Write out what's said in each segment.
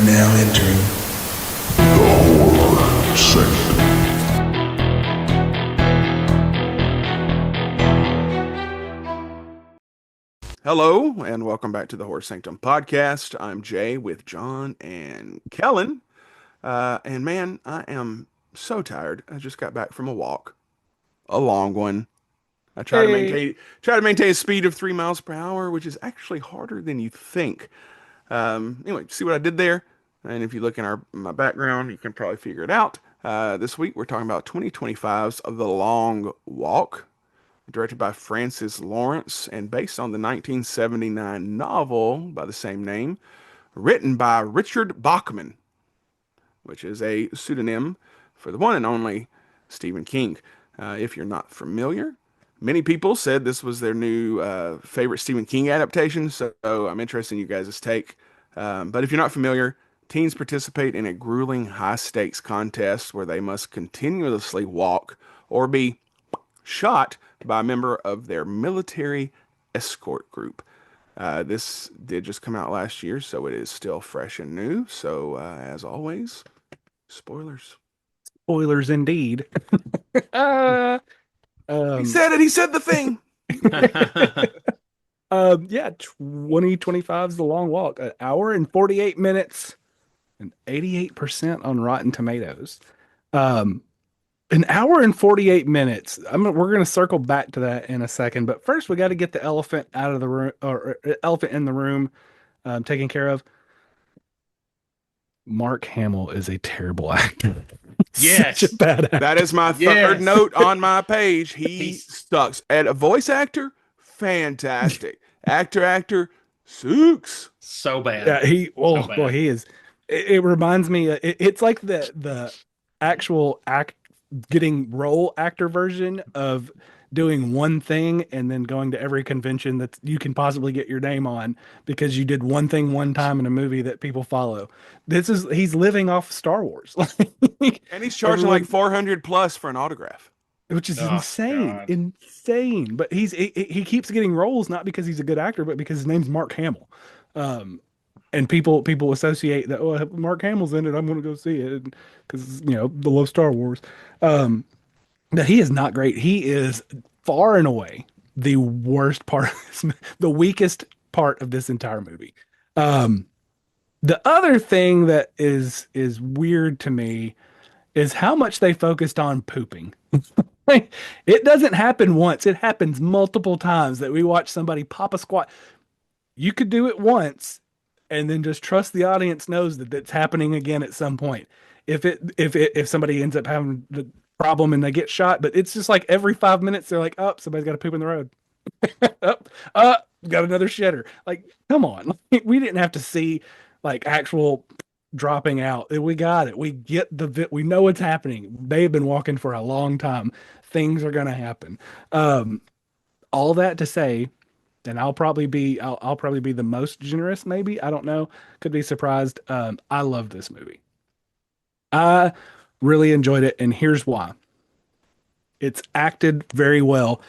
now entering the Horror Sanctum. Hello, and welcome back to the Horror Sanctum podcast. I'm Jay with John and Kellen. And man, I am so tired. I just got back from a walk, a long one. I Hey, try to maintain a speed of 3 miles per hour, which is actually harder than you think. Anyway, see what I did there? And if you look in my background, you can probably figure it out. This week we're talking about 2025's The Long Walk, directed by Francis Lawrence and based on the 1979 novel by the same name, written by Richard Bachman, which is a pseudonym for the one and only Stephen King. If you're not familiar, many people said this was their new favorite Stephen King adaptation, so I'm interested in you guys' take. But if you're not familiar, teens participate in a grueling high-stakes contest where they must continuously walk or be shot by a member of their military escort group. This did just come out last year, so it is still fresh and new. So, as always, spoilers. spoilers indeed. uh, He um, said it. He said the thing. yeah, 2025 is the long walk, an hour and 48 minutes and 88% on Rotten Tomatoes. Um, an hour and 48 minutes. We're going to circle back to that in a second, but first we got to get the elephant out of the room or elephant in the room taken care of. Mark Hamill is a terrible actor. Such a Yes. bad actor. That is my third Yes. note on my page. He He's sucks. And a voice actor, fantastic. Actor, sucks. so bad. Yeah, So boy, bad. he is. It reminds me. It's like the actual act getting role actor version of doing one thing and then going to every convention that you can possibly get your name on because you did one thing one time in a movie that people follow. He's living off Star Wars, like, And he's charging like everyone, 400 plus for an autograph. which is Oh insane, God. insane. But he keeps getting roles not because he's a good actor, but because his name's Mark Hamill. Um, and people associate that, oh, Mark Hamill's in it, I'm going to go see it because the love Star Wars. That he is not great. He is far and away the worst part, the weakest part of this entire movie. Um, the other thing that is weird to me is how much they focused on pooping. Like, it doesn't happen once; it happens multiple times that we watch somebody pop a squat. You could do it once and then just trust the audience knows that that's happening again at some point. If somebody ends up having the problem and they get shot, but it's just like every 5 minutes they're like, oh, somebody's got to poop in the road. Up, got another shitter. Like, come on. We didn't have to see like actual dropping out. We got it. We get we know what's happening. They've been walking for a long time. Things are gonna happen. Um, all that to say, and I'll probably be the most generous, maybe. I don't know. Could be surprised. I love this movie. I really enjoyed it, and here's why. It's acted very well,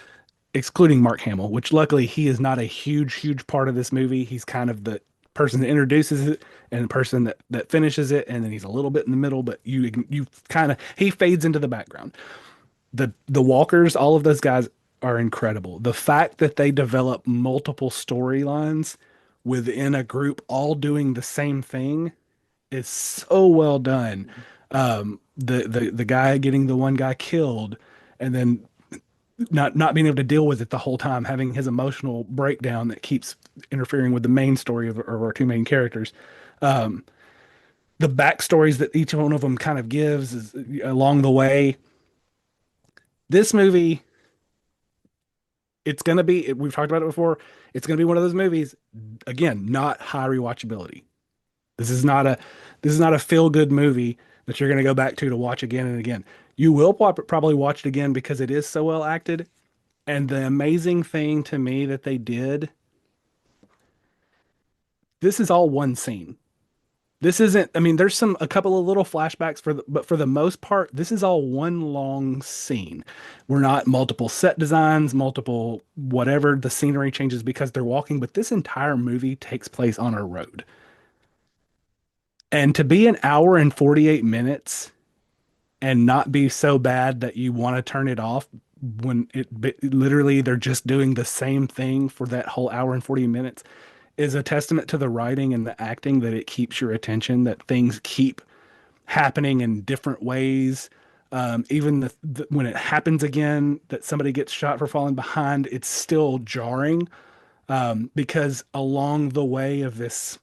excluding Mark Hamill, which luckily he is not a huge part of this movie. He's kind of the person that introduces it and the person that finishes it, and then he's a little bit in the middle, but you kind of he fades into the background. The walkers, all of those guys are incredible. The fact that they develop multiple storylines within a group all doing the same thing is so well done. The guy getting the one guy killed and then not being able to deal with it the whole time, having his emotional breakdown that keeps interfering with the main story of our two main characters. Um, the backstories that each one of them kind of gives is along the way. This movie, it's gonna be. We've talked about it before. It's gonna be one of those movies. Again, not high rewatchability. This is not a this is not a feel good movie that you're going to go back to watch again and again. You will probably watch it again because it is so well acted. And the amazing thing to me that they did, this is all one scene. This isn't, I mean, there's a couple of little flashbacks but for the most part, this is all one long scene. We're not multiple set designs, multiple whatever. The scenery changes because they're walking, but this entire movie takes place on a road. And to be an hour and 48 minutes and not be so bad that you want to turn it off when literally they're just doing the same thing for that whole hour and 40 minutes is a testament to the writing and the acting, that it keeps your attention, that things keep happening in different ways. Even when it happens again, that somebody gets shot for falling behind, it's still jarring, because along the way of this,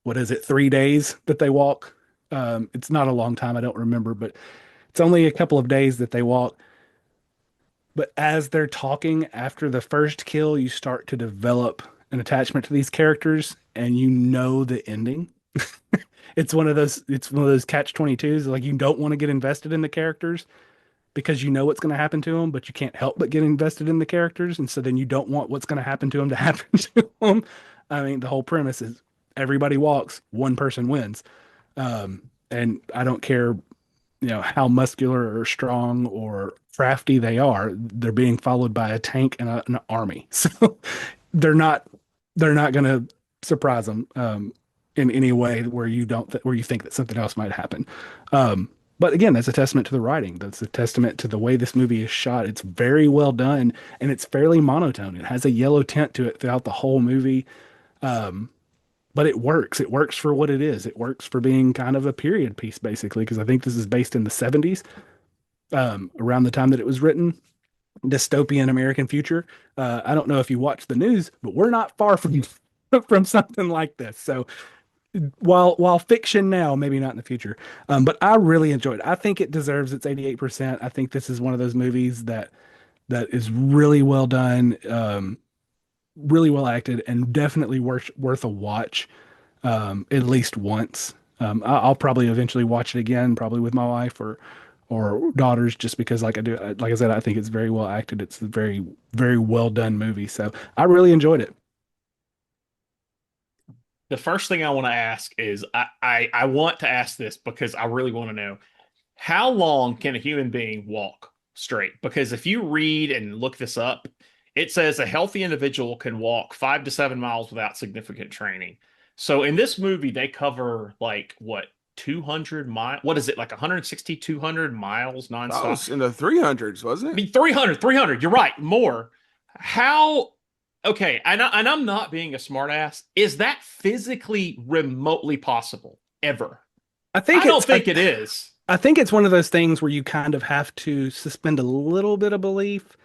what is it, 3 days that they walk? It's not a long time, I don't remember, but it's only a couple of days that they walk. But as they're talking after the first kill, you start to develop an attachment to these characters, and you know the ending. It's one of those catch 22s. Like, you don't want to get invested in the characters because you know what's going to happen to them, but you can't help but get invested in the characters. And so then you don't want what's going to happen to them to happen to them. I mean, the whole premise is everybody walks, one person wins. And I don't care, how muscular or strong or crafty they are, they're being followed by a tank and an army. So they're not they're not going to surprise them in any way where where you think that something else might happen. But again, that's a testament to the writing. That's a testament to the way this movie is shot. It's very well done, and it's fairly monotone. It has a yellow tint to it throughout the whole movie. But it works. It works for what it is. It works for being kind of a period piece, basically, because I think this is based in the 70s, around the time that it was written. Dystopian American future. I don't know if you watch the news, but we're not far from from something like this. So while fiction now, maybe not in the future. But I really enjoyed it. I think it deserves its 88%. I think this is one of those movies that is really well done, really well acted, and definitely worth a watch, at least once. I'll probably eventually watch it again, probably with my wife or daughters, just because, like I said, I think it's very well acted. It's a very, very well done movie. So I really enjoyed it. The first thing I want to ask is I want to ask this because I really want to know, how long can a human being walk straight? Because if you read and look this up, it says a healthy individual can walk 5 to 7 miles without significant training. So in this movie, they cover like what, 200 miles? What is it, like 160, 200 miles That was nonstop? in the 300s, wasn't I it? mean, 300. You're right, more. How? Okay, and I'm not being a smartass. Is that physically remotely possible ever? I think I don't it's think it is. I think it's one of those things where you kind of have to suspend a little bit of belief.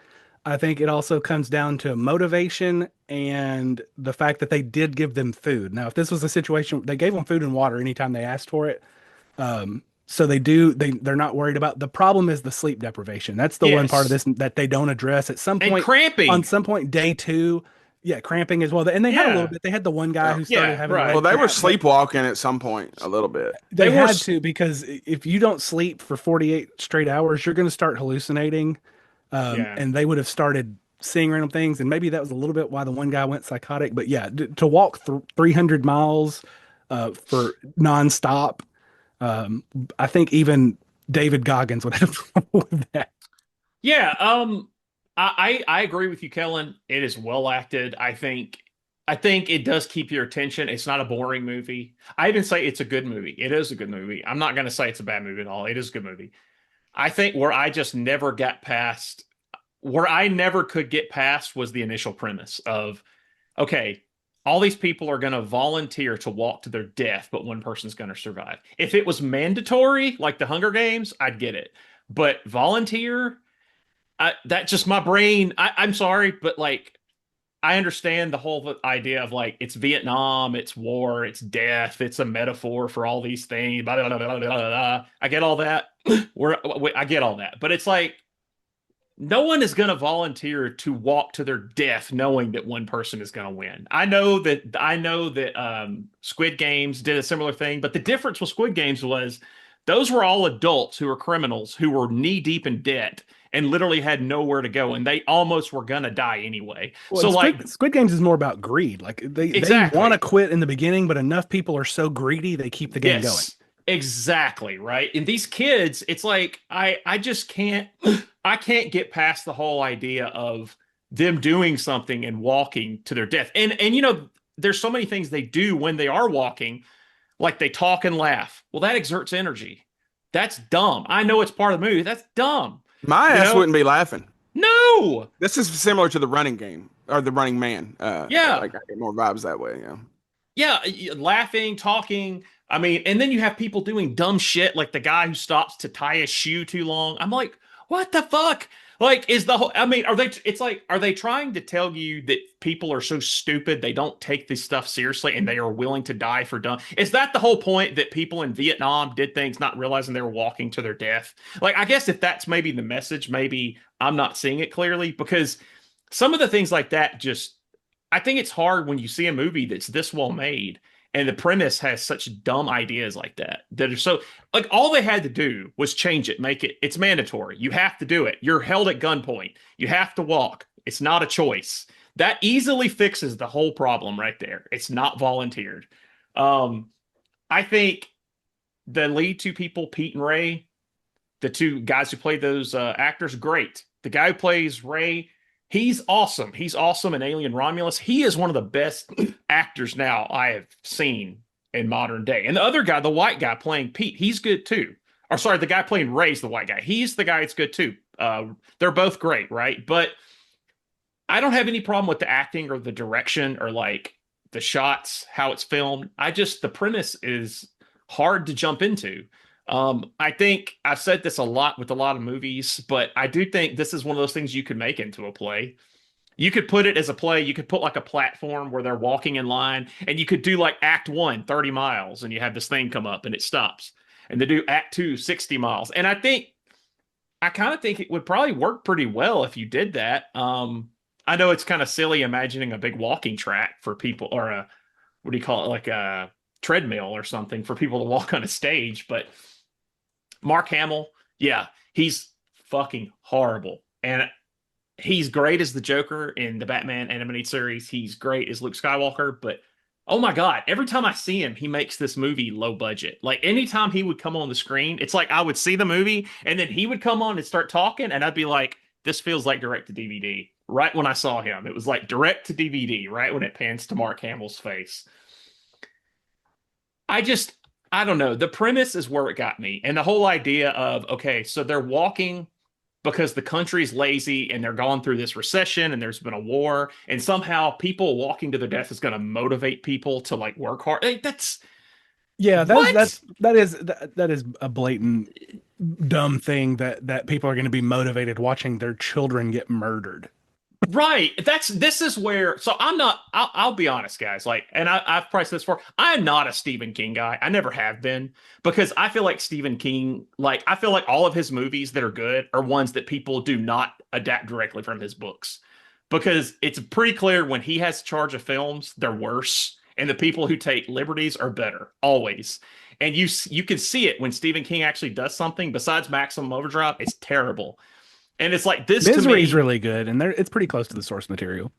I think it also comes down to motivation and the fact that they did give them food. Now, if this was a situation, they gave them food and water anytime they asked for it. So they're not worried about. The problem is the sleep deprivation. That's the one part of Yes. this that they don't address at some And point. On cramping. some point, day two, yeah, cramping as well. And they had a little Yeah. bit. They had the one guy Yeah. who started Yeah, having right. Well, leg they were cramp, but sleepwalking at some point a little bit. they They were had to, because if you don't sleep for 48 straight hours, you're going to start hallucinating. Yeah. And they would have started seeing random things, and maybe that was a little bit why the one guy went psychotic. But yeah, to walk 300 miles for nonstop, um, I think even David Goggins would have trouble with that. Yeah, I agree with you, Kellen. It is well acted. I think it does keep your attention. It's not a boring movie. I even say it's a good movie. It is a good movie. I'm not going to say it's a bad movie at all. It is a good movie. I think where I never could get past was the initial premise of, okay, all these people are going to volunteer to walk to their death, but one person's going to survive. If it was mandatory, like the Hunger Games, I'd get it. But volunteer, that just my brain. I'm sorry, but like, I understand the whole idea of like, it's Vietnam, it's war, it's death, it's a metaphor for all these things. Blah, blah, blah, blah, blah, blah. I get all that. I get all that, but it's like, no one is going to volunteer to walk to their death knowing that one person is going to win. I know that Squid Games did a similar thing, but the difference with Squid Games was those were all adults who were criminals who were knee deep in debt and literally had nowhere to go, and they almost were going to die anyway. Well, So Squid Games is more about greed. Like they want to exactly. quit in the beginning, but enough people are so greedy they keep the game going. Yes, exactly, right. And these kids, it's like I just can't I can't get past the whole idea of them doing something and walking to their death. And there's so many things they do when they are walking. Like they talk and laugh. Well, that exerts energy. That's dumb. I know it's part of the movie. That's dumb. My You ass know? wouldn't be laughing. No. This is similar to the running game or the running man. Yeah. Like I get more vibes that way. Yeah. Yeah, laughing, talking. I mean, and then you have people doing dumb shit like the guy who stops to tie his shoe too long. I'm like, what the fuck? Like, is the whole, I mean, it's like, are they trying to tell you that people are so stupid they don't take this stuff seriously and they are willing to die for dumb? Is that the whole point that people in Vietnam did things not realizing they were walking to their death? Like, I guess if that's maybe the message, maybe I'm not seeing it clearly because some of the things like that just, I think it's hard when you see a movie that's this well made and the premise has such dumb ideas like that are so like all they had to do was change it, make it's mandatory. You have to do it. You're held at gunpoint. You have to walk. It's not a choice. That easily fixes the whole problem right there. It's not volunteered. Um, I think the lead two people, Pete and Ray, the two guys who played those actors, great. The guy who plays Ray, he's awesome. He's awesome in Alien Romulus. He is one of the best actors now I have seen in modern day. And the other guy, the white guy playing Pete, he's good too. Or sorry, the guy playing Ray's the white guy. He's the guy that's good too. They're both great, right? But I don't have any problem with the acting or the direction or like the shots, how it's filmed. The premise is hard to jump into. I think I've said this a lot with a lot of movies, but I do think this is one of those things you could make into a play. You could put it as a play. You could put like a platform where they're walking in line, and you could do like Act 1, 30 miles, and you have this thing come up and it stops. And they do Act 2, 60 miles. And I kind of think it would probably work pretty well if you did that. I know it's kind of silly imagining a big walking track for people or what do you call it? Like a treadmill or something for people to walk on a stage, but Mark Hamill, yeah, he's fucking horrible. And he's great as the Joker in the Batman animated series. He's great as Luke Skywalker, but oh my God, every time I see him, he makes this movie low budget. Like anytime he would come on the screen, it's like I would see the movie and then he would come on and start talking, and I'd be like, this feels like direct to DVD. Right when I saw him, it was like direct to DVD, right when it pans to Mark Hamill's face. I don't know. The premise is where it got me. And the whole idea of, okay, so they're walking because the country's lazy and they're going through this recession and there's been a war, and somehow people walking to their death is going to motivate people to like work hard. Like, that's that is a blatant dumb thing that people are going to be motivated watching their children get murdered. right. This is where, so I'll be honest, guys. Like, and I've priced this for, I'm not a Stephen King guy. I never have been, because I feel like Stephen King, like, I feel like all of his movies that are good are ones that people do not adapt directly from his books, because it's pretty clear when he has charge of films, they're worse. And the people who take liberties are better, always. And you can see it when Stephen King actually does something besides Maximum Overdrive. It's terrible. And it's like this. Misery's really good, and it's pretty close to the source material.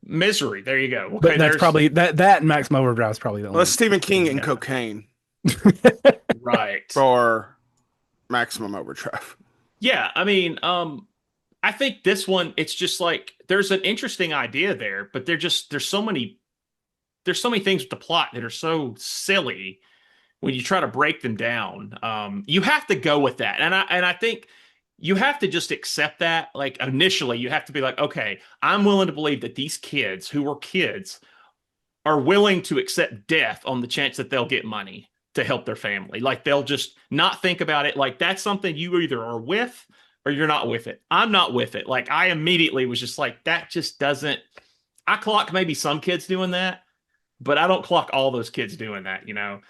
Misery, there you go. Okay, but that's probably that and Maximum Overdrive is probably the only. Well, Stephen King and cocaine. Right. For Maximum Overdrive. Yeah, I mean, I think this one, it's just like there's an interesting idea there, but there's so many things with the plot that are so silly when you try to break them down. You have to go with that, and I think you have to just accept that. Like initially, you have to be like, okay, I'm willing to believe that these kids who were kids are willing to accept death on the chance that they'll get money to help their family. Like they'll just not think about it. Like that's something you either are with or you're not with it. I'm not with it. Like I immediately was just like, that just doesn't. I clock maybe some kids doing that, but I don't clock all those kids doing that, you know?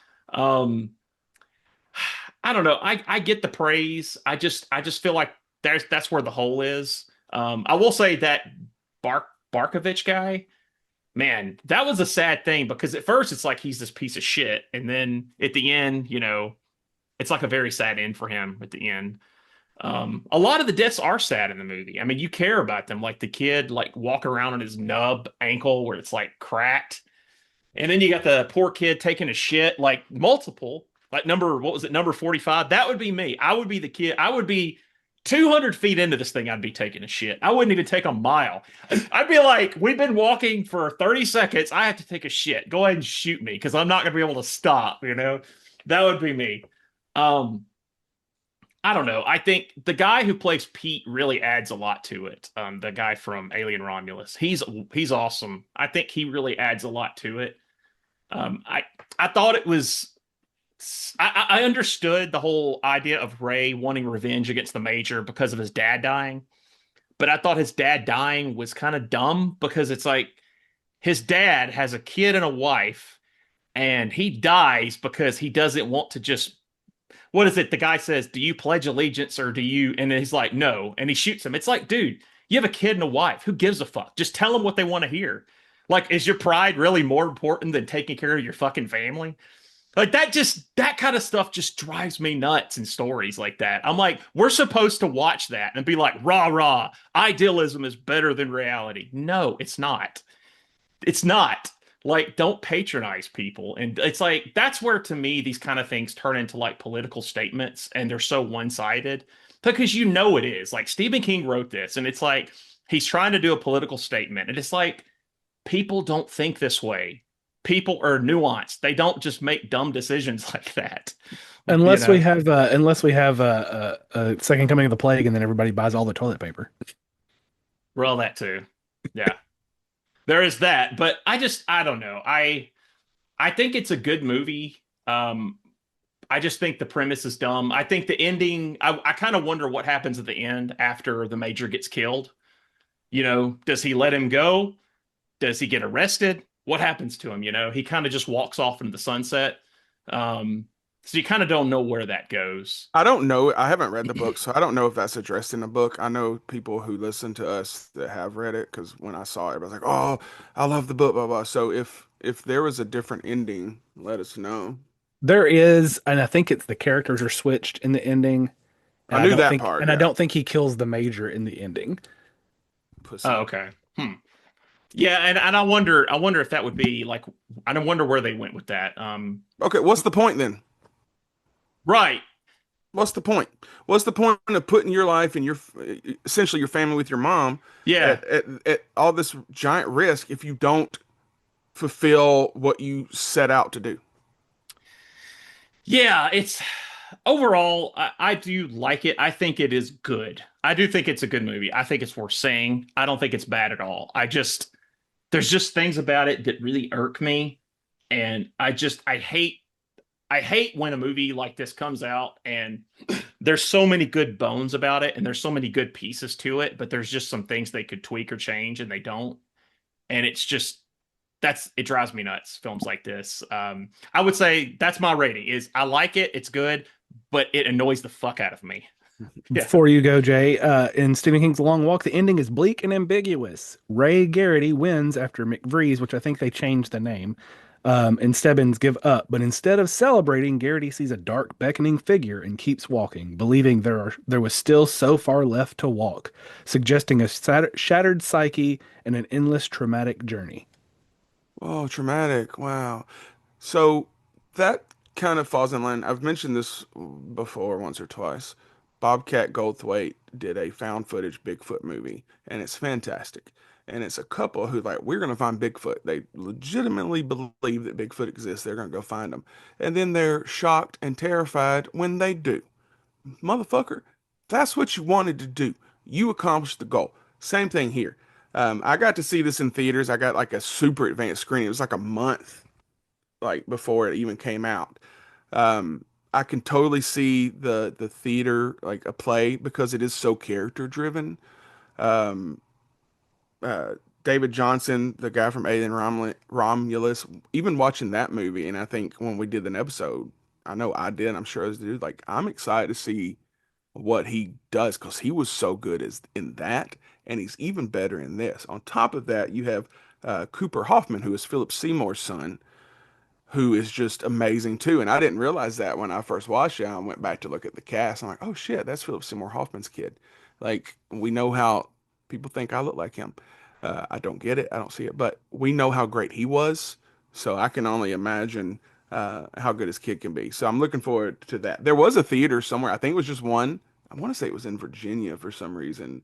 I don't know. I get the praise. I just feel like that's where the hole is. I will say that Barkovich guy, man, that was a sad thing, because at first it's like he's this piece of shit, and then at the end, you know, it's like a very sad end for him at the end. A lot of the deaths are sad in the movie. I mean, you care about them, like the kid like walking around on his nub ankle where it's like cracked. And then you got the poor kid taking a shit, like multiple, like number 45? That would be me. I would be the kid. I would be 200 feet into this thing, I'd be taking a shit. I wouldn't even take a mile. I'd be like, we've been walking for 30 seconds. I have to take a shit. Go ahead and shoot me because I'm not going to be able to stop, you know? That would be me. I don't know. I think the guy who plays Pete really adds a lot to it. The guy from Alien Romulus. He's awesome. I think he really adds a lot to it. I thought it was I understood the whole idea of Ray wanting revenge against the Major because of his dad dying, but I thought his dad dying was kind of dumb because it's like his dad has a kid and a wife, and he dies because he doesn't want to just. What is it? The guy says, "Do you pledge allegiance or do you?" And he's like, "No," and he shoots him. It's like, dude, you have a kid and a wife. Who gives a fuck? Just tell them what they want to hear. Like, is your pride really more important than taking care of your fucking family? Like that kind of stuff just drives me nuts in stories like that. I'm like, we're supposed to watch that and be like, rah, rah, idealism is better than reality. No, it's not. It's not. Like, don't patronize people. And it's like, that's where to me, these kind of things turn into like political statements and they're so one-sided because you know it is. Like Stephen King wrote this and it's like, he's trying to do a political statement. And it's like, people don't think this way. People are nuanced. They don't just make dumb decisions like that. Unless we have a second coming of the plague, and then everybody buys all the toilet paper. Well, that too. Yeah, there is that. But I don't know. I think it's a good movie. I just think the premise is dumb. I think the ending. I kind of wonder what happens at the end after the Major gets killed. You know, does he let him go? Does he get arrested? What happens to him? You know, he kind of just walks off into the sunset. So you kind of don't know where that goes. I don't know. I haven't read the book, so I don't know if that's addressed in the book. I know people who listen to us that have read it because when I saw it, I was like, "Oh, I love the book." Blah blah. So if there was a different ending, let us know. There is, and I think it's the characters are switched in the ending. And I knew don't that think, part, and I yeah. don't think he kills the Major in the ending. Pussy. Oh, okay. Yeah, and I wonder if that would be like I don't wonder where they went with that. Okay, what's the point then? Right. What's the point? What's the point of putting your life and your essentially your family with your mom Yeah. at all this giant risk if you don't fulfill what you set out to do? Yeah, it's overall, I do like it. I think it is good. I do think it's a good movie. I think it's worth seeing. I don't think it's bad at all. There's just things about it that really irk me. And I hate when a movie like this comes out and there's so many good bones about it and there's so many good pieces to it, but there's just some things they could tweak or change and they don't. And it's just, it drives me nuts, films like this. I would say that's my rating is I like it. It's good, but it annoys the fuck out of me. Yeah. Before you go, Jay, in Stephen King's Long Walk, the ending is bleak and ambiguous. Ray Garrity wins after McVrees, which I think they changed the name, and Stebbins give up. But instead of celebrating, Garrity sees a dark, beckoning figure and keeps walking, believing there was still so far left to walk, suggesting a shattered psyche and an endless traumatic journey. Oh, traumatic. Wow. So that kind of falls in line. I've mentioned this before once or twice. Bobcat Goldthwait did a found footage Bigfoot movie, and it's fantastic. And it's a couple who like, we're going to find Bigfoot. They legitimately believe that Bigfoot exists. They're going to go find him. And then they're shocked and terrified when they do. Motherfucker, that's what you wanted to do. You accomplished the goal. Same thing here. I got to see this in theaters. I got like a super advanced screening. It was like a month like before it even came out. I can totally see the theater like a play because it is so character driven. Um, David Johnson, the guy from Alien Romulus, even watching that movie, and I think when we did an episode, I know I did, I'm sure as dude, like I'm excited to see what he does because he was so good as in that, and he's even better in this. On top of that, you have Cooper Hoffman, who is Philip Seymour's son, who is just amazing too. And I didn't realize that when I first watched it. I went back to look at the cast. I'm like, oh shit, that's Philip Seymour Hoffman's kid. Like we know how people think I look like him. I don't get it. I don't see it, but we know how great he was. So I can only imagine how good his kid can be. So I'm looking forward to that. There was a theater somewhere. I think it was just one. I want to say it was in Virginia for some reason.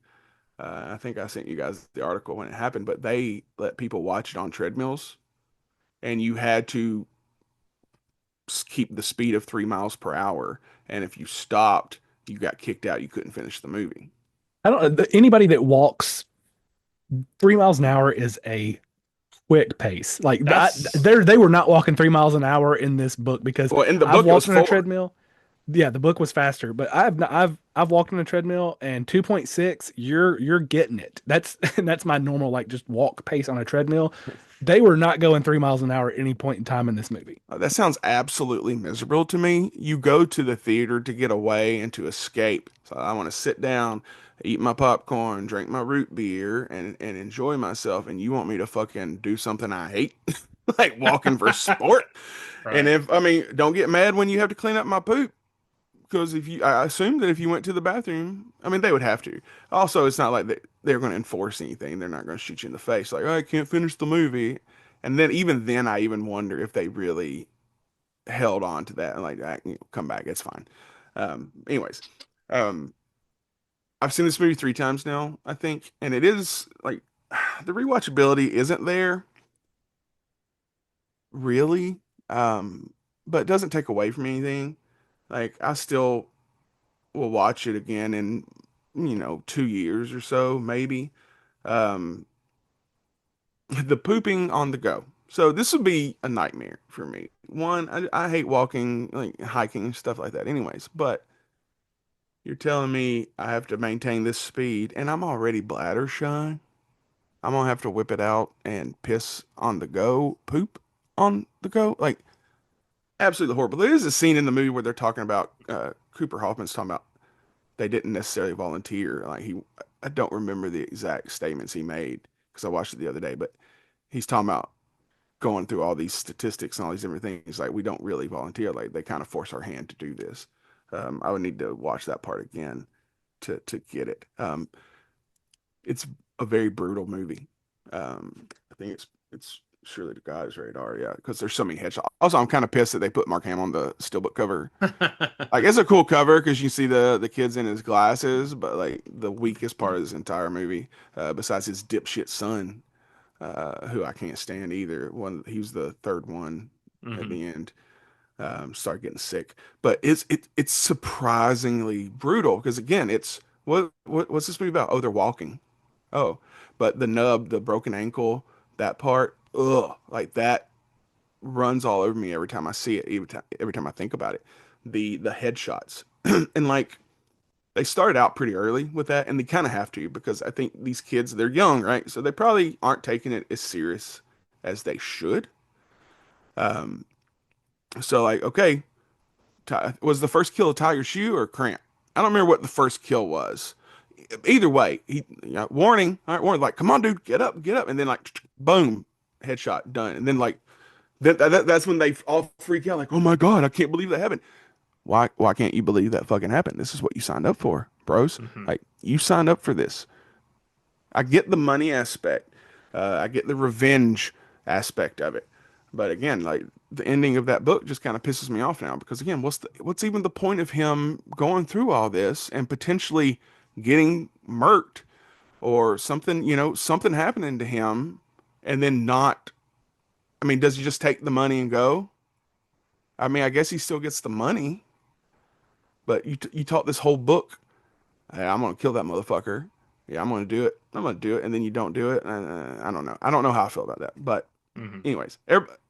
I think I sent you guys the article when it happened, but they let people watch it on treadmills, and you had to keep the speed of 3 miles per hour. And if you stopped, you got kicked out. You couldn't finish the movie. I don't. Anybody that walks 3 miles an hour is a quick pace. Like That's they were not walking 3 miles an hour in this book because Well, in the I've book, it was walked on a 4. treadmill. Yeah, the book was faster, but I've walked on a treadmill and 2.6, you're getting it. That's my normal like just walk pace on a treadmill. They were not going 3 miles an hour at any point in time in this movie. That sounds absolutely miserable to me. You go to the theater to get away and to escape. So I want to sit down, eat my popcorn, drink my root beer, and enjoy myself. And you want me to fucking do something I hate, like walking for sport. And right. I mean, don't get mad when you have to clean up my poop. Because I assume that if you went to the bathroom, I mean, they would have to. Also, it's not like they're going to enforce anything. They're not going to shoot you in the face like, oh, I can't finish the movie. And then even then, I even wonder if they really held on to that and like, come back, it's fine. Anyways, um, I've seen this movie 3 times now, I think, and it is like the rewatchability isn't there really, but it doesn't take away from anything. Like I still will watch it again in 2 years or so, maybe. Um, the pooping on the go. So this would be a nightmare for me. One, I hate walking, like hiking and stuff like that, anyways. But you're telling me I have to maintain this speed, and I'm already bladder shy. I'm gonna have to whip it out and piss on the go, poop on the go, like absolutely horrible. There is a scene in the movie where they're talking about Cooper Hoffman's talking about they didn't necessarily volunteer. Like I don't remember the exact statements he made because I watched it the other day, but he's talking about going through all these statistics and all these different things. Like we don't really volunteer. Like they kind of force our hand to do this. I would need to watch that part again to get it. It's a very brutal movie. I think it's surely to God is rated R, yeah, because there's so many headshots. Also, I'm kind of pissed that they put Mark Hamill on the steelbook cover. Like it's a cool cover because you see the kids in his glasses, but like the weakest part of this entire movie, besides his dipshit son, who I can't stand either. He was the third one at Mhm. the end. Start getting sick, but it's surprisingly brutal because again, it's what's this movie about? Oh, they're walking. Oh, but the nub, the broken ankle, that part, ugh, like that runs all over me every time I see it, every time I think about it. The headshots. And like they started out pretty early with that, and they kind of have to because I think these kids, they're young, right? So they probably aren't taking it as serious as they should. Um, so like, okay, was the first kill a Tiger Shoe or Cramp? I don't remember what the first kill was. Either way, warning, all right, warning, like, come on, dude, get up, and then like, boom, headshot, done, and then like, that's when they all freak out, like, oh my God, I can't believe that happened. Why can't you believe that fucking happened? This is what you signed up for, bros. Mhm. Like, you signed up for this. I get the money aspect. I get the revenge aspect of it. But again, like the ending of that book just kind of pisses me off now because again, what's even the point of him going through all this and potentially getting murked or something, something happening to him and then not, I mean, does he just take the money and go? I mean, I guess he still gets the money, but you taught this whole book, hey, I'm gonna kill that motherfucker. Yeah, I'm gonna do it. I'm gonna do it, and then you don't do it. I don't know. I don't know how I feel about that. But Mhm. anyways,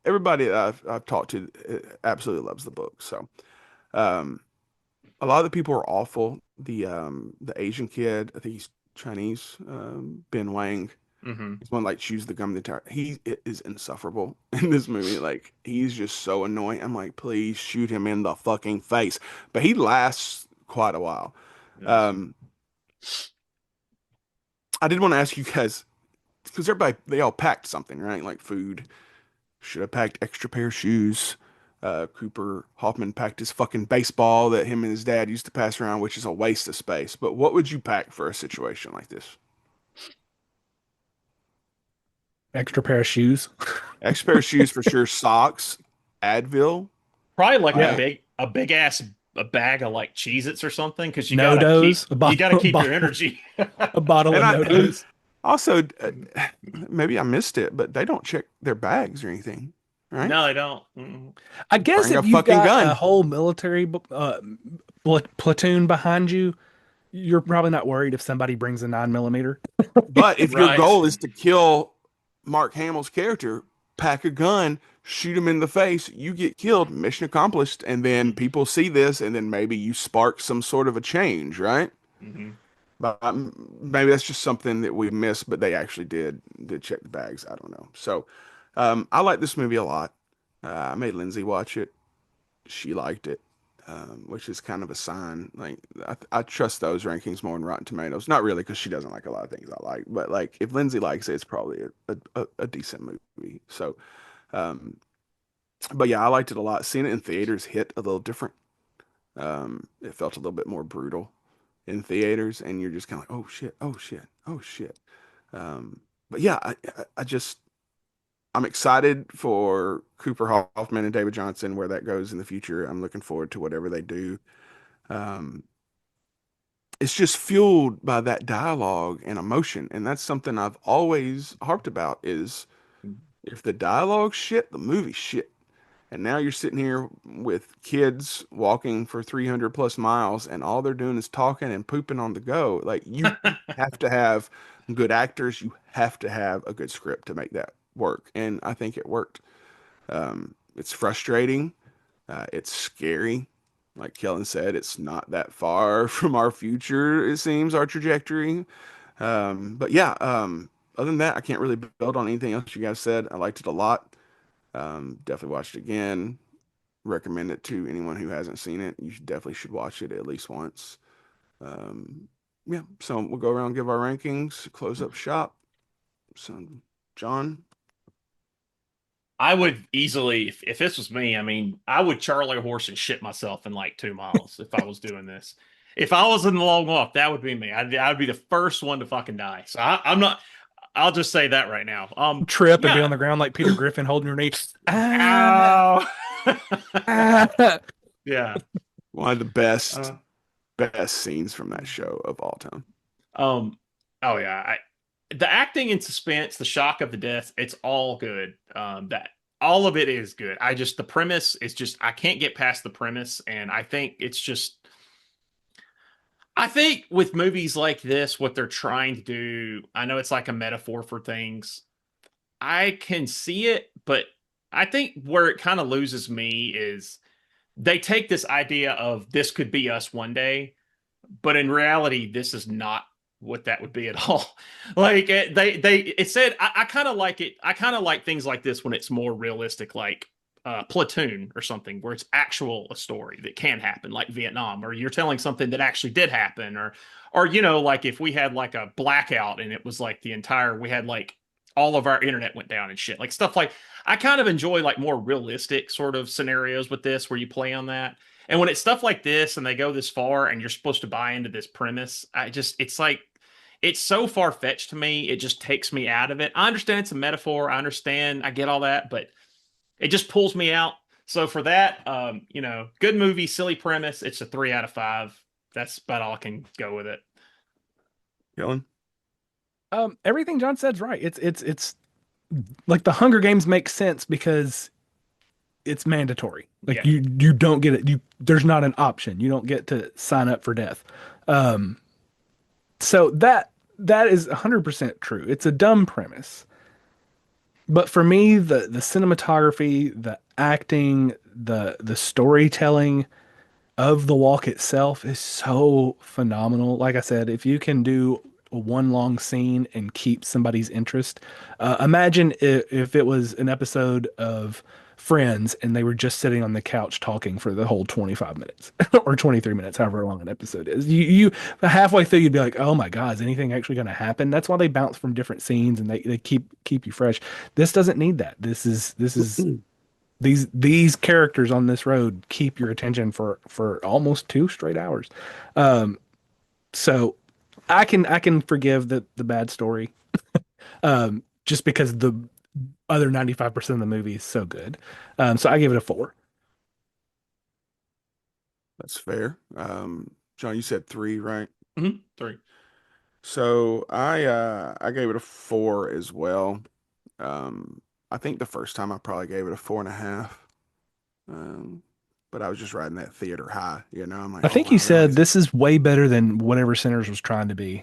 everybody that I've talked to absolutely loves the book. So um, a lot of the people are awful. The Asian kid, I think he's Chinese, Ben Wang. Mhm. He's one like chews the gum the entire. Is insufferable in this movie. Like he's just so annoying. I'm like, please shoot him in the fucking face. But he lasts quite a while. Yes. Um, I did want to ask you guys because everybody they all packed something, right? Like food. Should have packed extra pair of shoes. Cooper Hoffman packed his fucking baseball that him and his dad used to pass around, which is a waste of space. But what would you pack for a situation like this? Extra pair of shoes. Extra pair of shoes for sure. Socks, Advil. Probably like Yeah. a big ass a bag of like Cheez-Its or something because No-dos, you gotta keep your energy. a bottle And of I no-dos. also maybe I missed it, but they don't check their bags or anything, right? No, they don't. Mm. I guess Bring a if you've fucking got a gun. whole military platoon behind you, you're probably not worried if somebody brings a 9 millimeter. But if your Right. goal is to kill Mark Hamill's character, pack a gun, shoot him in the face, you get killed, mission accomplished, and then people see this, and then maybe you spark some sort of a change, right? Hmm. But maybe that's just something that we missed, but they actually did check the bags. I don't know. So I like this movie a lot. I made Lindsay watch it. She liked it, which is kind of a sign. Like I trust those rankings more than Rotten Tomatoes. Not really, because she doesn't like a lot of things I like, but like if Lindsay likes it, it's probably a decent movie. So, um, but yeah, I liked it a lot. Seeing it in theaters hit a little different. It felt a little bit more brutal in theaters, and you're just kind of like, oh shit, oh shit, oh shit. But yeah, I just I'm excited for Cooper Hoffman and David Johnson, where that goes in the future. I'm looking forward to whatever they do. Um, it's just fueled by that dialogue and emotion, and that's something I've always harped about is if the dialogue shit, the movie shit. And now you're sitting here with kids walking for 300 plus miles, and all they're doing is talking and pooping on the go. Like you have to have good actors. You have to have a good script to make that work. And I think it worked. It's frustrating. It's scary. Like Kellen said, it's not that far from our future, it seems, our trajectory. But yeah, other than that, I can't really build on anything else you guys said. I liked it a lot. Definitely watch it again. Recommend it to anyone who hasn't seen it. Definitely should watch it at least once. Um, yeah, so we'll go around and give our rankings, close up shop. So, John, I would easily, if this was me, I mean, I would Charlie horse and shit myself in like 2 miles if I was doing this. If I was in the long walk, that would be me. I'd be the first one to fucking die. So I'm not. I'll just say that right now. Trip and be Yeah. on the ground like Peter Griffin holding your knee. Ah, Ow. ah. Yeah. one of the best Uh, best scenes from that show of all time. um. Oh yeah. The acting and suspense, the shock of the death, it's all good. That all of it is good. The premise is just I can't get past the premise, and I think it's just I think with movies like this, what they're trying to do, I know it's like a metaphor for things. I can see it, but I think where it kind of loses me is they take this idea of this could be us one day, but in reality, this is not what that would be at all. Like it said, I kind of like it. I kind of like things like this when it's more realistic, like Platoon or something, where it's actual a story that can happen, like Vietnam, or you're telling something that actually did happen, or like if we had like a blackout and it was like we had like all of our internet went down and shit, like stuff like I kind of enjoy like more realistic sort of scenarios with this where you play on that. And when it's stuff like this and they go this far and you're supposed to buy into this premise, it's like, it's so far fetched to me. It just takes me out of it. I understand it's a metaphor. I understand. I get all that, but it just pulls me out. So for that, good movie, silly premise. It's a 3 out of 5. That's about all I can go with it. Kellen? Everything John said's right. It's like the Hunger Games makes sense because it's mandatory. Like Yeah. you don't get it. There's not an option. You don't get to sign up for death. So that is 100% true. It's a dumb premise. But for me, the cinematography, the acting, the storytelling of the walk itself is so phenomenal. Like I said, if you can do one long scene and keep somebody's interest, imagine if it was an episode of Friends and they were just sitting on the couch talking for the whole 25 minutes or 23 minutes, however long an episode is. You halfway through, you'd be like, oh my God, is anything actually going to happen? That's why they bounce from different scenes and they keep you fresh. This doesn't need that. This is these characters on this road keep your attention for almost 2 straight hours. So I can forgive the bad story, just because the other 95% of the movie is so good. So I give it a 4. That's fair. John, you said 3, right? 3. So I gave it a 4 as well. I think the first time I probably gave it a 4.5. But I was just riding that theater high, I'm like, I oh think you wow, they're said like, this is way better than whatever Sinners was trying to be.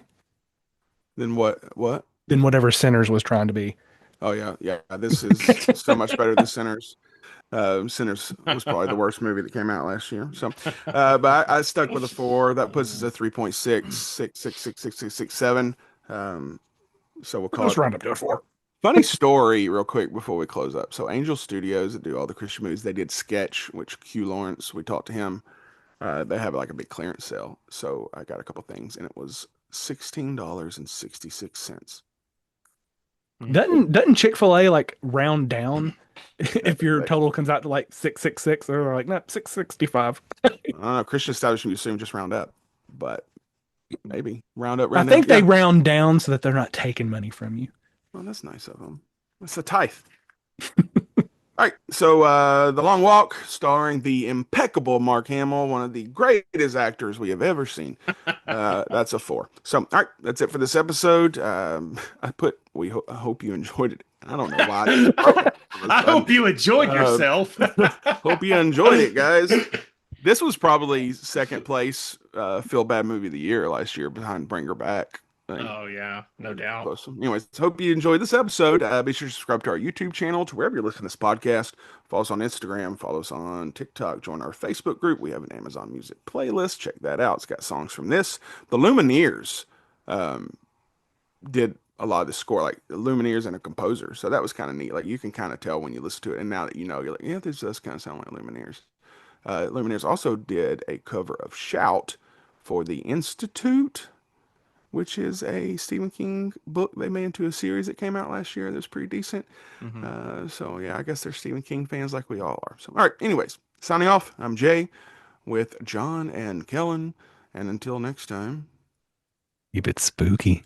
then what? What? Than whatever Sinners was trying to be. Oh yeah, yeah. This is so much better than Sinners. Sinners was probably the worst movie that came out last year. So, but I stuck with a 4. That puts us at 3.6666667. So we'll call Let's it. round up to a 4. Funny story, real quick before we close up. So Angel Studios that do all the Christian movies, they did Sketch, which Q Lawrence, we talked to him. They have like a big clearance sale. So I got a couple things, and it was $16.66. Doesn't Chick-fil-A like round down if your Like, total comes out to like 666? Or like, no, 665. I don't know, Christian establishment, you assume just round up, but maybe round up, I round think down. they Yeah. round down so that they're not taking money from you. Well, that's nice of them. That's a tithe. All right, so The Long Walk, starring the impeccable Mark Hamill, one of the greatest actors we have ever seen. That's a 4. So, all right, that's it for this episode. I hope you enjoyed it. I don't know why. I hope you enjoyed yourself. Hope you enjoyed it, guys. This was probably second place feel bad movie of the year last year behind Bring Her Back. Oh yeah, no doubt. Close. Anyways, hope you enjoyed this episode. Be sure to subscribe to our YouTube channel, to wherever you're listening to this podcast. Follow us on Instagram, follow us on TikTok, join our Facebook group. We have an Amazon Music playlist. Check that out. It's got songs from this. The Lumineers did a lot of the score, like the Lumineers and a composer. So that was kind of neat. Like you can kind of tell when you listen to it. And now that you know, you're like, yeah, this does kind of sound like Lumineers. Lumineers also did a cover of Shout for the Institute, which is a Stephen King book they made into a series that came out last year that was pretty decent. So yeah, I guess they're Stephen King fans like we all are. So all right, anyways, signing off. I'm Jay with John and Kellen, and until next time, Keep it spooky.